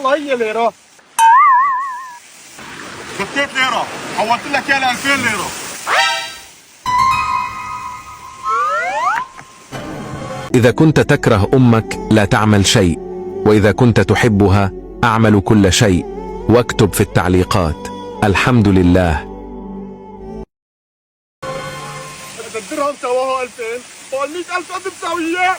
يلا هي ليرة. زكيت ليرة، حولت لك اياها ل 2000 ليرة. إذا كنت تكره أمك لا تعمل شيء، وإذا كنت تحبها أعمل كل شيء. واكتب في التعليقات الحمد لله. إذا الدرهم سواه 2000 فوق 100,000 قد بتساوي إياه؟